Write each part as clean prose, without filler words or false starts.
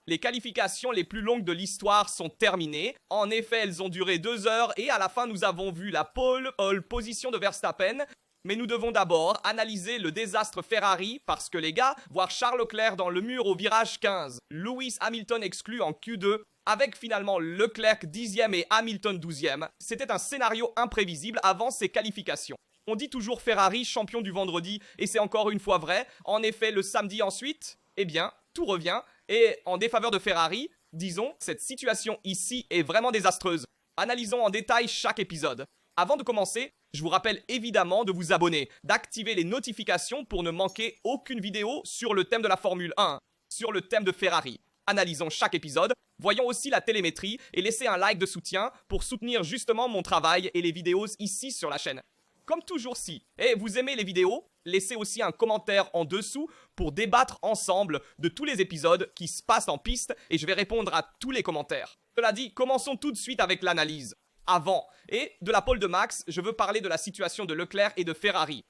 Les qualifications les plus longues de l'histoire sont terminées. En effet, elles ont duré 2 heures et à la fin, nous avons vu la pole position de Verstappen. Mais nous devons d'abord analyser le désastre Ferrari parce que les gars, voir Charles Leclerc dans le mur au virage 15, Lewis Hamilton exclu en Q2, avec finalement Leclerc 10e et Hamilton 12e, c'était un scénario imprévisible avant ces qualifications. On dit toujours Ferrari champion du vendredi et c'est encore une fois vrai. En effet, le samedi ensuite, eh bien, tout revient. Et en défaveur de Ferrari, disons, cette situation ici est vraiment désastreuse. Analysons en détail chaque épisode. Avant de commencer, je vous rappelle évidemment de vous abonner, d'activer les notifications pour ne manquer aucune vidéo sur le thème de la Formule 1, sur le thème de Ferrari. Analysons chaque épisode, voyons aussi la télémétrie et laissez un like de soutien pour soutenir justement mon travail et les vidéos ici sur la chaîne. Comme toujours si vous aimez les vidéos, laissez aussi un commentaire en dessous pour débattre ensemble de tous les épisodes qui se passent en piste et je vais répondre à tous les commentaires. Cela dit, commençons tout de suite avec l'analyse. Avant et de la pole de Max, je veux parler de la situation de Leclerc et de Ferrari.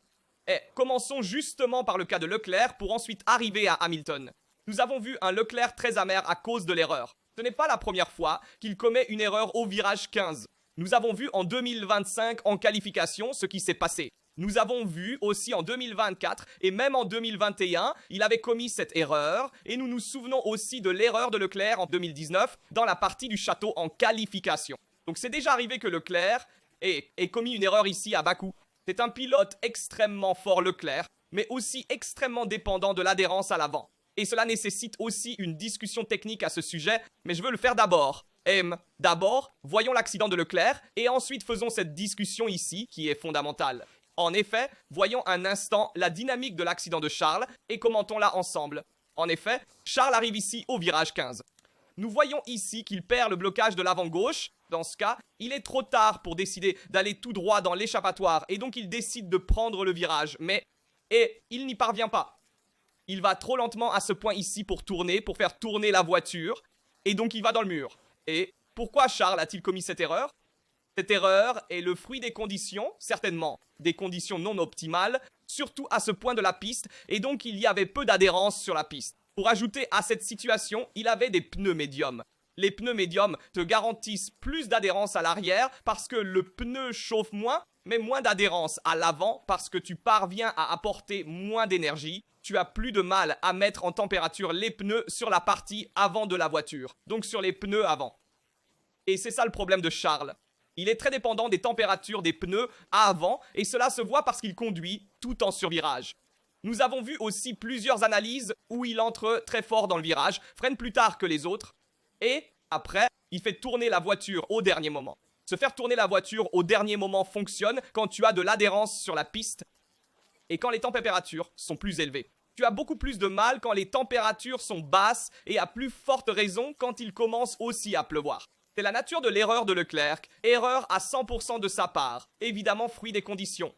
Commençons justement par le cas de Leclerc pour ensuite arriver à Hamilton. Nous avons vu un Leclerc très amer à cause de l'erreur. Ce n'est pas la première fois qu'il commet une erreur au virage 15. Nous avons vu en 2025 en qualification ce qui s'est passé. Nous avons vu aussi en 2024 et même en 2021, il avait commis cette erreur. Et nous nous souvenons aussi de l'erreur de Leclerc en 2019 dans la partie du château en qualification. Donc c'est déjà arrivé que Leclerc ait commis une erreur ici à Bakou. C'est un pilote extrêmement fort Leclerc, mais aussi extrêmement dépendant de l'adhérence à l'avant. Et cela nécessite aussi une discussion technique à ce sujet, mais je veux le faire d'abord. D'abord, voyons l'accident de Leclerc et ensuite faisons cette discussion ici qui est fondamentale. En effet, voyons un instant la dynamique de l'accident de Charles et commentons-la ensemble. En effet, Charles arrive ici au virage 15. Nous voyons ici qu'il perd le blocage de l'avant gauche. Dans ce cas, il est trop tard pour décider d'aller tout droit dans l'échappatoire et donc il décide de prendre le virage. Mais il n'y parvient pas. Il va trop lentement à ce point ici pour tourner, pour faire tourner la voiture et donc il va dans le mur. Et pourquoi Charles a-t-il commis cette erreur? Cette erreur est le fruit des conditions, certainement des conditions non optimales, surtout à ce point de la piste, et donc il y avait peu d'adhérence sur la piste. Pour ajouter à cette situation, il avait des pneus médiums. Les pneus médiums te garantissent plus d'adhérence à l'arrière parce que le pneu chauffe moins, mais moins d'adhérence à l'avant parce que tu parviens à apporter moins d'énergie. Tu as plus de mal à mettre en température les pneus sur la partie avant de la voiture, donc sur les pneus avant. Et c'est ça le problème de Charles. Il est très dépendant des températures des pneus à avant et cela se voit parce qu'il conduit tout en survirage. Nous avons vu aussi plusieurs analyses où il entre très fort dans le virage, freine plus tard que les autres et après, il fait tourner la voiture au dernier moment. Se faire tourner la voiture au dernier moment fonctionne quand tu as de l'adhérence sur la piste et quand les températures sont plus élevées. Tu as beaucoup plus de mal quand les températures sont basses et à plus forte raison quand il commence aussi à pleuvoir. C'est la nature de l'erreur de Leclerc, erreur à 100% de sa part, évidemment fruit des conditions.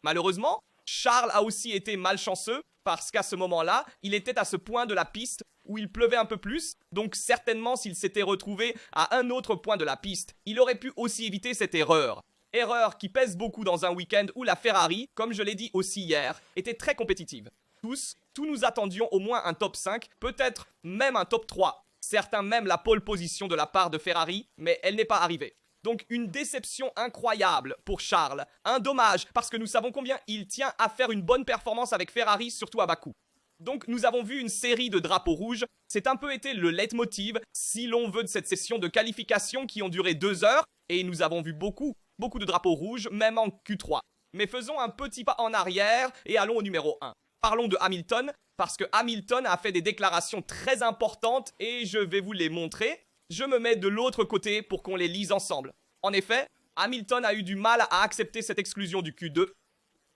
Malheureusement, Charles a aussi été malchanceux parce qu'à ce moment-là, il était à ce point de la piste où il pleuvait un peu plus, donc certainement s'il s'était retrouvé à un autre point de la piste, il aurait pu aussi éviter cette erreur. Erreur qui pèse beaucoup dans un week-end où la Ferrari, comme je l'ai dit aussi hier, était très compétitive. Tous nous attendions au moins un top 5, peut-être même un top 3. Certains même la pole position de la part de Ferrari, mais elle n'est pas arrivée. Donc une déception incroyable pour Charles. Un dommage parce que nous savons combien il tient à faire une bonne performance avec Ferrari, surtout à Bakou. Donc nous avons vu une série de drapeaux rouges. C'est un peu été le leitmotiv, si l'on veut, de cette session de qualification qui ont duré 2 heures. Et nous avons vu beaucoup de drapeaux rouges, même en Q3. Mais faisons un petit pas en arrière et allons au numéro 1. Parlons de Hamilton, parce que Hamilton a fait des déclarations très importantes et je vais vous les montrer. Je me mets de l'autre côté pour qu'on les lise ensemble. En effet, Hamilton a eu du mal à accepter cette exclusion du Q2.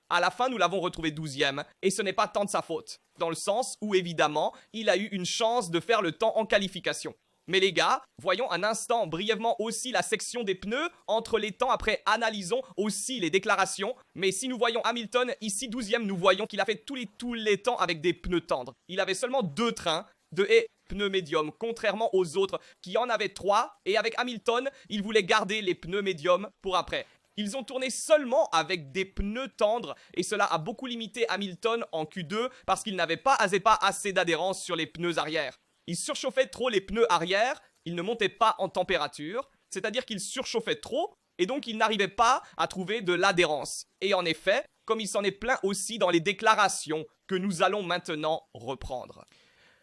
À la fin, nous l'avons retrouvé 12e, et ce n'est pas tant de sa faute, dans le sens où, évidemment, il a eu une chance de faire le temps en qualification. Mais les gars, voyons un instant brièvement aussi la section des pneus. Entre les temps, après, analysons aussi les déclarations. Mais si nous voyons Hamilton, ici 12e, nous voyons qu'il a fait tous les temps avec des pneus tendres. Il avait seulement 2 trains de pneus médiums, contrairement aux autres qui en avaient 3. Et avec Hamilton, il voulait garder les pneus médiums pour après. Ils ont tourné seulement avec des pneus tendres et cela a beaucoup limité Hamilton en Q2 parce qu'il n'avait pas assez d'adhérence sur les pneus arrière. il surchauffait trop les pneus arrière, il ne montait pas en température, c'est-à-dire qu'il surchauffait trop, et donc il n'arrivait pas à trouver de l'adhérence. Et en effet, comme il s'en est plaint aussi dans les déclarations que nous allons maintenant reprendre.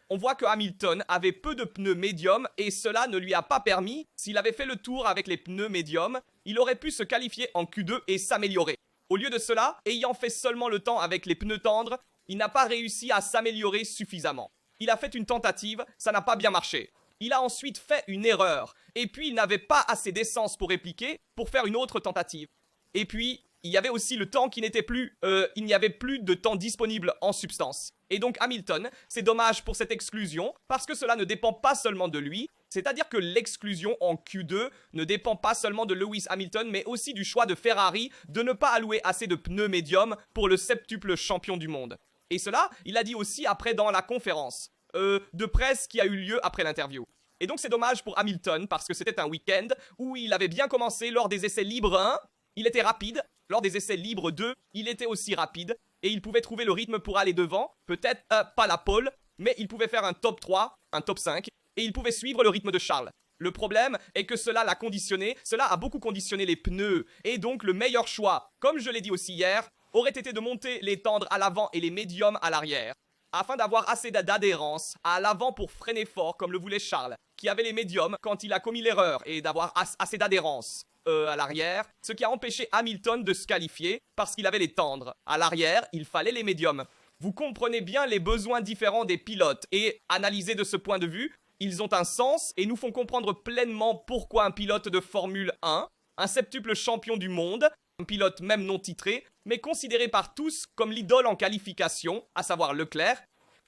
On voit que Hamilton avait peu de pneus médiums et cela ne lui a pas permis, s'il avait fait le tour avec les pneus médiums, il aurait pu se qualifier en Q2 et s'améliorer. Au lieu de cela, ayant fait seulement le temps avec les pneus tendres, il n'a pas réussi à s'améliorer suffisamment. Il a fait une tentative, ça n'a pas bien marché. Il a ensuite fait une erreur, et puis il n'avait pas assez d'essence pour répliquer, pour faire une autre tentative. Et puis, il y avait aussi le temps qui n'était plus... il n'y avait plus de temps disponible en substance. Et donc Hamilton, c'est dommage pour cette exclusion, parce que cela ne dépend pas seulement de lui, c'est-à-dire que l'exclusion en Q2 ne dépend pas seulement de Lewis Hamilton, mais aussi du choix de Ferrari de ne pas allouer assez de pneus médiums pour le septuple champion du monde. Et cela, il l'a dit aussi après dans la conférence de presse qui a eu lieu après l'interview. Et donc c'est dommage pour Hamilton, parce que c'était un week-end où il avait bien commencé lors des essais libres 1, il était rapide, lors des essais libres 2, il était aussi rapide, et il pouvait trouver le rythme pour aller devant, peut-être pas la pole, mais il pouvait faire un top 3, un top 5, et il pouvait suivre le rythme de Charles. Le problème est que cela l'a conditionné, cela a beaucoup conditionné les pneus, et donc le meilleur choix, comme je l'ai dit aussi hier, aurait été de monter les tendres à l'avant et les médiums à l'arrière, afin d'avoir assez d'adhérence à l'avant pour freiner fort comme le voulait Charles, qui avait les médiums quand il a commis l'erreur, et d'avoir assez d'adhérence à l'arrière, ce qui a empêché Hamilton de se qualifier parce qu'il avait les tendres. À l'arrière, il fallait les médiums. Vous comprenez bien les besoins différents des pilotes et, analysés de ce point de vue, ils ont un sens et nous font comprendre pleinement pourquoi un pilote de Formule 1, un septuple champion du monde, un pilote même non titré, mais considéré par tous comme l'idole en qualification, à savoir Leclerc,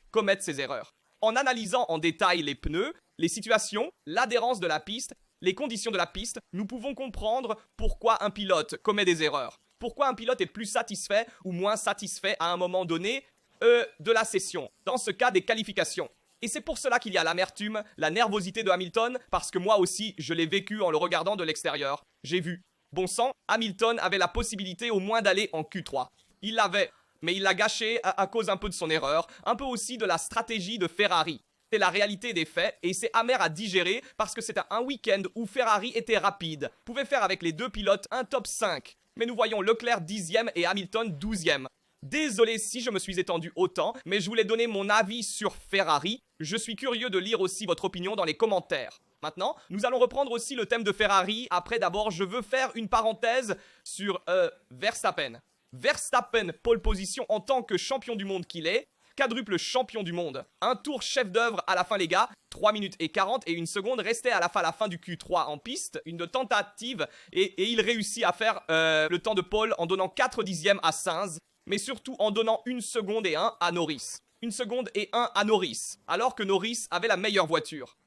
commettent ces erreurs. En analysant en détail les pneus, les situations, l'adhérence de la piste, les conditions de la piste, nous pouvons comprendre pourquoi un pilote commet des erreurs. Pourquoi un pilote est plus satisfait ou moins satisfait à un moment donné de la session, dans ce cas des qualifications. Et c'est pour cela qu'il y a l'amertume, la nervosité de Hamilton, parce que moi aussi, je l'ai vécu en le regardant de l'extérieur. J'ai vu. Bon sang, Hamilton avait la possibilité au moins d'aller en Q3. Il l'avait, mais il l'a gâché à cause un peu de son erreur, un peu aussi de la stratégie de Ferrari. C'est la réalité des faits et c'est amer à digérer parce que c'est un week-end où Ferrari était rapide, pouvait faire avec les deux pilotes un top 5. Mais nous voyons Leclerc 10e et Hamilton 12e. Désolé si je me suis étendu autant, mais je voulais donner mon avis sur Ferrari. Je suis curieux de lire aussi votre opinion dans les commentaires. Maintenant, nous allons reprendre aussi le thème de Ferrari. Après, d'abord, je veux faire une parenthèse sur Verstappen. Verstappen, pole position en tant que champion du monde qu'il est. Quadruple champion du monde. Un tour chef d'œuvre à la fin les gars, 3 minutes et 40 et une seconde restait à la fin du Q3 en piste, une tentative et il réussit à faire le temps de pole en donnant 4 dixièmes à Sainz, mais surtout en donnant 1 seconde et 1 à Norris. 1 seconde et 1 à Norris, alors que Norris avait la meilleure voiture.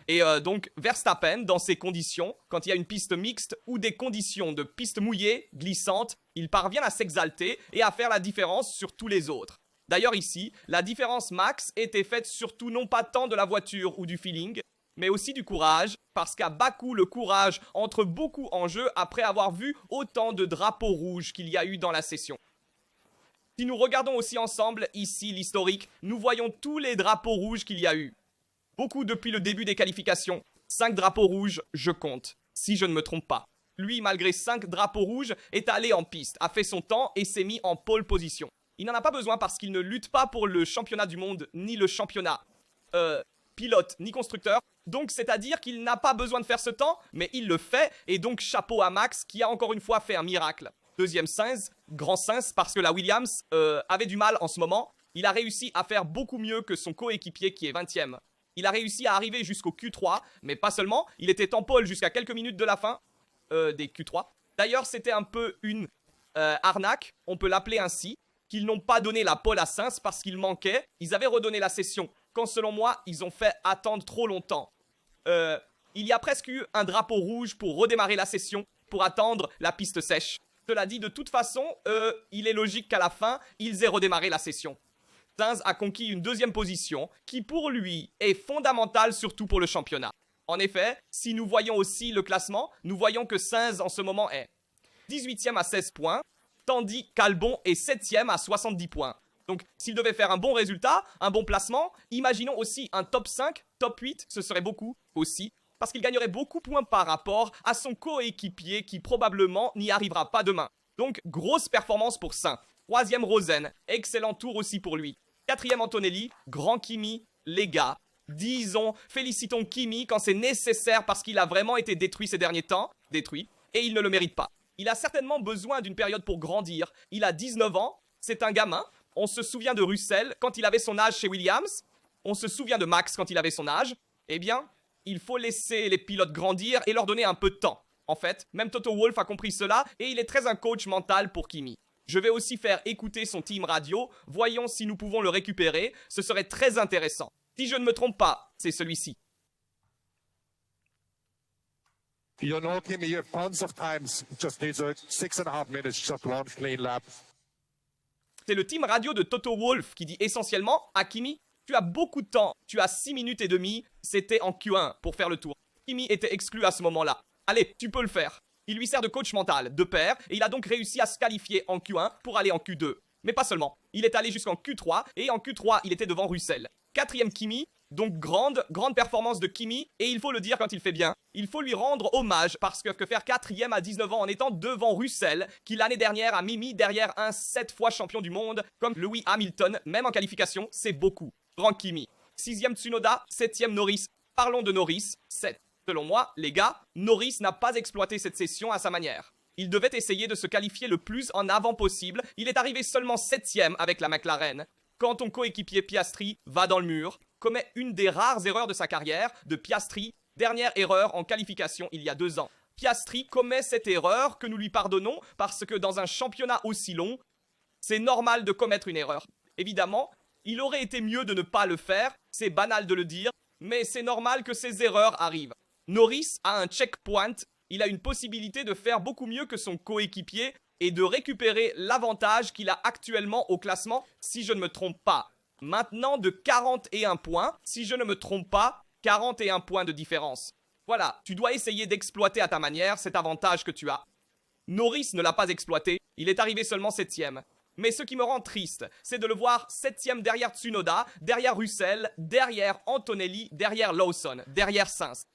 Et donc Verstappen, dans ces conditions, quand il y a une piste mixte ou des conditions de piste mouillée, glissante, il parvient à s'exalter et à faire la différence sur tous les autres. D'ailleurs ici, la différence max était faite surtout non pas tant de la voiture ou du feeling, mais aussi du courage, parce qu'à Bakou, le courage entre beaucoup en jeu après avoir vu autant de drapeaux rouges qu'il y a eu dans la session. Si nous regardons aussi ensemble ici l'historique, nous voyons tous les drapeaux rouges qu'il y a eu. Beaucoup depuis le début des qualifications. 5 drapeaux rouges, je compte, si je ne me trompe pas. Lui, malgré 5 drapeaux rouges, est allé en piste, a fait son temps et s'est mis en pole position. Il n'en a pas besoin parce qu'il ne lutte pas pour le championnat du monde, ni le championnat pilote, ni constructeur. Donc, c'est-à-dire qu'il n'a pas besoin de faire ce temps, mais il le fait. Et donc, chapeau à Max, qui a encore une fois fait un miracle. Deuxième Sainz, grand Sainz, parce que la Williams avait du mal en ce moment. Il a réussi à faire beaucoup mieux que son coéquipier qui est 20e. Il a réussi à arriver jusqu'au Q3, mais pas seulement. Il était en pole jusqu'à quelques minutes de la fin des Q3. D'ailleurs, c'était un peu une arnaque, on peut l'appeler ainsi, qu'ils n'ont pas donné la pole à Sainz parce qu'il manquait. Ils avaient redonné la session, quand selon moi, ils ont fait attendre trop longtemps. Il y a presque eu un drapeau rouge pour redémarrer la session, pour attendre la piste sèche. Cela dit, de toute façon, il est logique qu'à la fin, ils aient redémarré la session. Sainz a conquis une deuxième position qui pour lui est fondamentale surtout pour le championnat. En effet, si nous voyons aussi le classement, nous voyons que Sainz en ce moment est 18e à 16 points, tandis qu'Albon est 7e à 70 points. Donc s'il devait faire un bon résultat, un bon placement, imaginons aussi un top 5, top 8, ce serait beaucoup aussi, parce qu'il gagnerait beaucoup de points par rapport à son coéquipier qui probablement n'y arrivera pas demain. Donc grosse performance pour Saint. Troisième Rosen, excellent tour aussi pour lui. Quatrième Antonelli, grand Kimi, les gars. Disons, félicitons Kimi quand c'est nécessaire parce qu'il a vraiment été détruit ces derniers temps, détruit, et il ne le mérite pas. Il a certainement besoin d'une période pour grandir. Il a 19 ans, c'est un gamin. On se souvient de Russell quand il avait son âge chez Williams. On se souvient de Max quand il avait son âge. Eh bien, il faut laisser les pilotes grandir et leur donner un peu de temps. En fait, même Toto Wolff a compris cela et il est très un coach mental pour Kimi. Je vais aussi faire écouter son team radio. Voyons si nous pouvons le récupérer. Ce serait très intéressant. Si je ne me trompe pas, c'est celui-ci. You know, Kimmy, you have tons of times. Just needs 6.5 minutes, just one clean lap. C'est le team radio de Toto Wolff qui dit essentiellement à Kimi, tu as beaucoup de temps, tu as 6 minutes et demie, c'était en Q1 pour faire le tour. Kimi était exclu à ce moment-là. Allez, tu peux le faire. Il lui sert de coach mental, de pair, et il a donc réussi à se qualifier en Q1 pour aller en Q2. Mais pas seulement, il est allé jusqu'en Q3, et en Q3, il était devant Russell. Quatrième Kimi, donc grande performance de Kimi, et il faut le dire quand il fait bien, il faut lui rendre hommage, parce que faire quatrième à 19 ans en étant devant Russell, qui l'année dernière a mis derrière un 7 fois champion du monde, comme Lewis Hamilton, même en qualification, c'est beaucoup. Grand Kimi. Sixième Tsunoda, septième Norris. Parlons de Norris, 7. Selon moi, les gars, Norris n'a pas exploité cette session à sa manière. Il devait essayer de se qualifier le plus en avant possible, il est arrivé seulement 7ème avec la McLaren. Quand ton coéquipier Piastri va dans le mur, commet une des rares erreurs de sa carrière, de Piastri, dernière erreur en qualification il y a 2 ans. Piastri commet cette erreur que nous lui pardonnons parce que dans un championnat aussi long, c'est normal de commettre une erreur. Évidemment, il aurait été mieux de ne pas le faire, c'est banal de le dire, mais c'est normal que ces erreurs arrivent. Norris a un checkpoint, il a une possibilité de faire beaucoup mieux que son coéquipier et de récupérer l'avantage qu'il a actuellement au classement, si je ne me trompe pas. Maintenant de 41 points, si je ne me trompe pas, 41 points de différence. Voilà, tu dois essayer d'exploiter à ta manière cet avantage que tu as. Norris ne l'a pas exploité, il est arrivé seulement 7ème. Mais ce qui me rend triste, c'est de le voir 7ème derrière Tsunoda, derrière Russell, derrière Antonelli, derrière Lawson, derrière Sainz.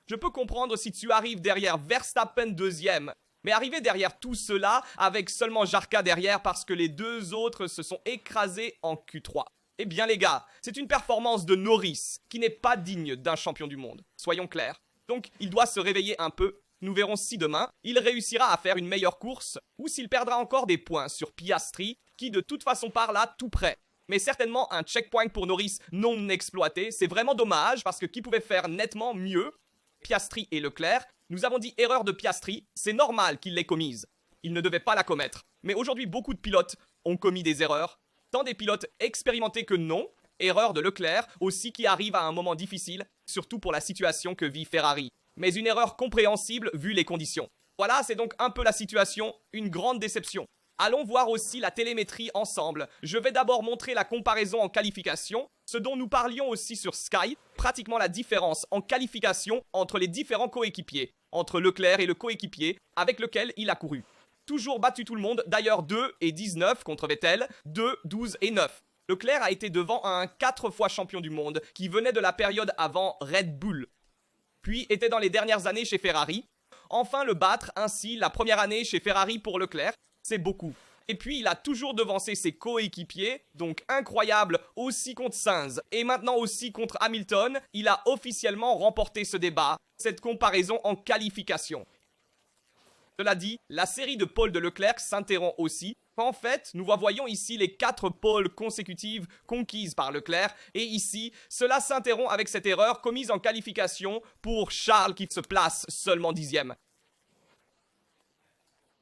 Je peux comprendre si tu arrives derrière Verstappen 2ème, mais arriver derrière tout cela avec seulement Jarka derrière parce que les deux autres se sont écrasés en Q3. Eh bien les gars, c'est une performance de Norris qui n'est pas digne d'un champion du monde, soyons clairs. Donc il doit se réveiller un peu. Nous verrons si demain, il réussira à faire une meilleure course ou s'il perdra encore des points sur Piastri qui de toute façon part là tout près. Mais certainement un checkpoint pour Norris non exploité, c'est vraiment dommage parce que qui pouvait faire nettement mieux, Piastri et Leclerc. Nous avons dit erreur de Piastri, c'est normal qu'il l'ait commise. Il ne devait pas la commettre. Mais aujourd'hui, beaucoup de pilotes ont commis des erreurs. Tant des pilotes expérimentés que non. Erreur de Leclerc aussi qui arrive à un moment difficile, surtout pour la situation que vit Ferrari. Mais une erreur compréhensible vu les conditions. Voilà, c'est donc un peu la situation, une grande déception. Allons voir aussi la télémétrie ensemble. Je vais d'abord montrer la comparaison en qualification, ce dont nous parlions aussi sur Sky, pratiquement la différence en qualification entre les différents coéquipiers, entre Leclerc et le coéquipier avec lequel il a couru. Toujours battu tout le monde, d'ailleurs 2 et 19 contre Vettel, 2, 12 et 9. Leclerc a été devant un 4 fois champion du monde qui venait de la période avant Red Bull, puis était dans les dernières années chez Ferrari. Enfin le battre ainsi la première année chez Ferrari pour Leclerc, c'est beaucoup. Et puis il a toujours devancé ses coéquipiers, donc incroyable aussi contre Sainz et maintenant aussi contre Hamilton, il a officiellement remporté ce débat, cette comparaison en qualification. Cela dit, la série de pôles de Leclerc s'interrompt aussi. En fait, nous voyons ici les 4 pôles consécutives conquises par Leclerc et ici, cela s'interrompt avec cette erreur commise en qualification pour Charles qui se place seulement 10ème.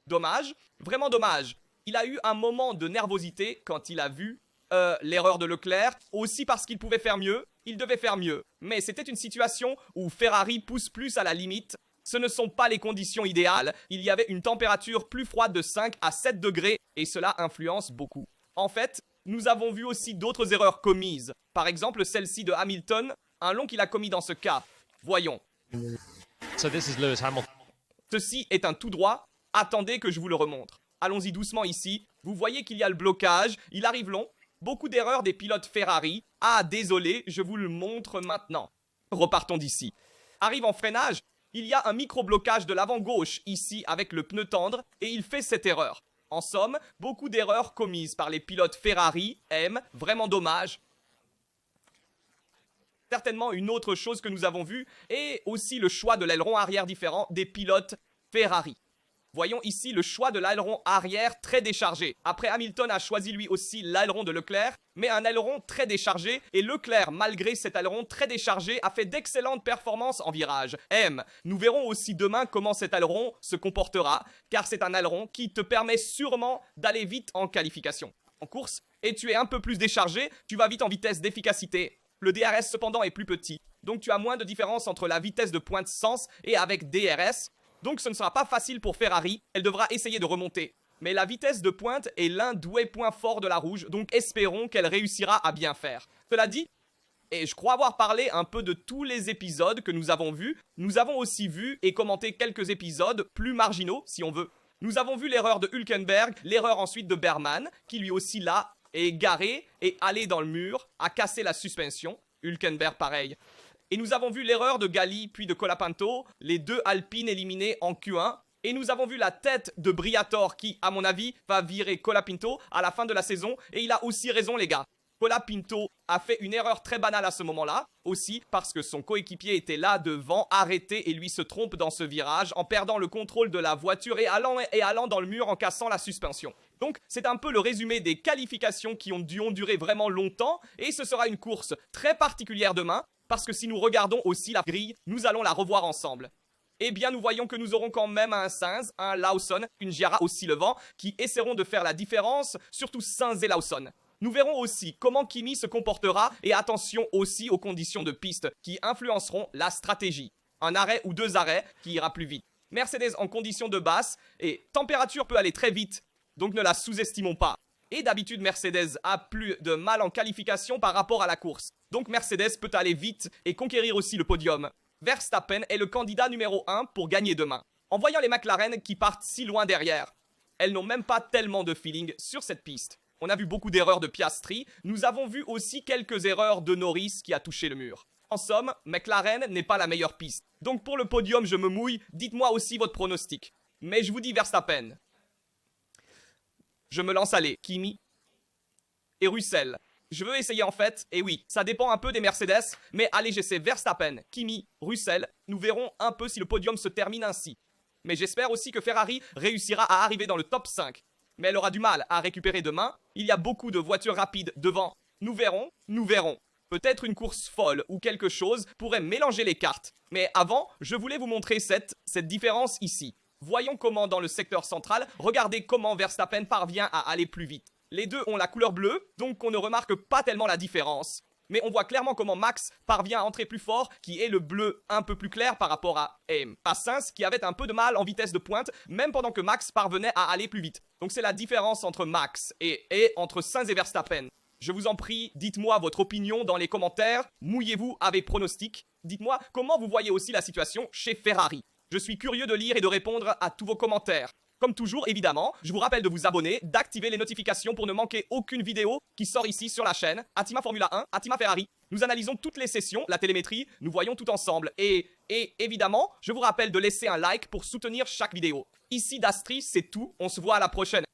Dommage, vraiment dommage. Il a eu un moment de nervosité quand il a vu l'erreur de Leclerc, aussi parce qu'il pouvait faire mieux, il devait faire mieux. Mais c'était une situation où Ferrari pousse plus à la limite. Ce ne sont pas les conditions idéales, il y avait une température plus froide de 5 à 7 degrés et cela influence beaucoup. En fait, nous avons vu aussi d'autres erreurs commises. Par exemple, celle-ci de Hamilton, un long qu'il a commis dans ce cas. Voyons. So this is Lewis Hamilton. Ceci est un tout droit. Attendez que je vous le remontre. Allons-y doucement ici. Vous voyez qu'il y a le blocage. Il arrive long. Beaucoup d'erreurs des pilotes Ferrari. Ah, désolé, je vous le montre maintenant. Repartons d'ici. Arrive en freinage, il y a un micro-blocage de l'avant gauche ici avec le pneu tendre et il fait cette erreur. En somme, beaucoup d'erreurs commises par les pilotes Ferrari. Vraiment dommage. Certainement une autre chose que nous avons vue est aussi le choix de l'aileron arrière différent des pilotes Ferrari. Voyons ici le choix de l'aileron arrière très déchargé. Après, Hamilton a choisi lui aussi l'aileron de Leclerc, mais un aileron très déchargé. Et Leclerc, malgré cet aileron très déchargé, a fait d'excellentes performances en virage. Nous verrons aussi demain comment cet aileron se comportera, car c'est un aileron qui te permet sûrement d'aller vite en qualification. En course, et tu es un peu plus déchargé, tu vas vite en vitesse d'efficacité. Le DRS cependant est plus petit, donc tu as moins de différence entre la vitesse de pointe sens et avec DRS. Donc ce ne sera pas facile pour Ferrari, elle devra essayer de remonter. Mais la vitesse de pointe est l'un des points forts de la rouge, donc espérons qu'elle réussira à bien faire. Cela dit, et je crois avoir parlé un peu de tous les épisodes que nous avons vus, nous avons aussi vu et commenté quelques épisodes plus marginaux, si on veut. Nous avons vu l'erreur de Hülkenberg, l'erreur ensuite de Berman, qui lui aussi là est garé et allé dans le mur, a cassé la suspension. Hülkenberg pareil. Et nous avons vu l'erreur de Galli puis de Colapinto, les deux Alpines éliminés en Q1. Et nous avons vu la tête de Briatore qui, à mon avis, va virer Colapinto à la fin de la saison. Et il a aussi raison les gars. Colapinto a fait une erreur très banale à ce moment-là, aussi parce que son coéquipier était là devant, arrêté et lui se trompe dans ce virage en perdant le contrôle de la voiture et allant dans le mur en cassant la suspension. Donc c'est un peu le résumé des qualifications qui ont duré vraiment longtemps et ce sera une course très particulière demain parce que si nous regardons aussi la grille, nous allons la revoir ensemble. Eh bien nous voyons que nous aurons quand même un Sainz, un Lawson, une Giara aussi le vent qui essaieront de faire la différence, surtout Sainz et Lawson. Nous verrons aussi comment Kimi se comportera et attention aussi aux conditions de piste qui influenceront la stratégie. Un arrêt ou deux arrêts qui ira plus vite. Mercedes en conditions de basse et température peut aller très vite, donc ne la sous-estimons pas. Et d'habitude Mercedes a plus de mal en qualification par rapport à la course. Donc Mercedes peut aller vite et conquérir aussi le podium. Verstappen est le candidat numéro 1 pour gagner demain. En voyant les McLaren qui partent si loin derrière, elles n'ont même pas tellement de feeling sur cette piste. On a vu beaucoup d'erreurs de Piastri, nous avons vu aussi quelques erreurs de Norris qui a touché le mur. En somme, McLaren n'est pas la meilleure piste. Donc pour le podium, je me mouille, dites-moi aussi votre pronostic. Mais je vous dis Verstappen. Je me lance aller, Kimi et Russell. Je veux essayer en fait, et oui, ça dépend un peu des Mercedes, mais allez, j'essaie Verstappen, Kimi, Russell. Nous verrons un peu si le podium se termine ainsi. Mais j'espère aussi que Ferrari réussira à arriver dans le top 5. Mais elle aura du mal à récupérer demain. Il y a beaucoup de voitures rapides devant. Nous verrons, nous verrons. Peut-être une course folle ou quelque chose pourrait mélanger les cartes. Mais avant, je voulais vous montrer cette différence ici. Voyons comment dans le secteur central, regardez comment Verstappen parvient à aller plus vite. Les deux ont la couleur bleue, donc on ne remarque pas tellement la différence. Mais on voit clairement comment Max parvient à entrer plus fort, qui est le bleu un peu plus clair par rapport à Sainz, qui avait un peu de mal en vitesse de pointe, même pendant que Max parvenait à aller plus vite. Donc c'est la différence entre Max et entre Sainz et Verstappen. Je vous en prie, dites-moi votre opinion dans les commentaires, mouillez-vous avec pronostic. Dites-moi comment vous voyez aussi la situation chez Ferrari. Je suis curieux de lire et de répondre à tous vos commentaires. Comme toujours, évidemment, je vous rappelle de vous abonner, d'activer les notifications pour ne manquer aucune vidéo qui sort ici sur la chaîne. Atima Formula 1, Atima Ferrari. Nous analysons toutes les sessions, la télémétrie, nous voyons tout ensemble. Et évidemment, je vous rappelle de laisser un like pour soutenir chaque vidéo. Ici, Dastri, c'est tout. On se voit à la prochaine.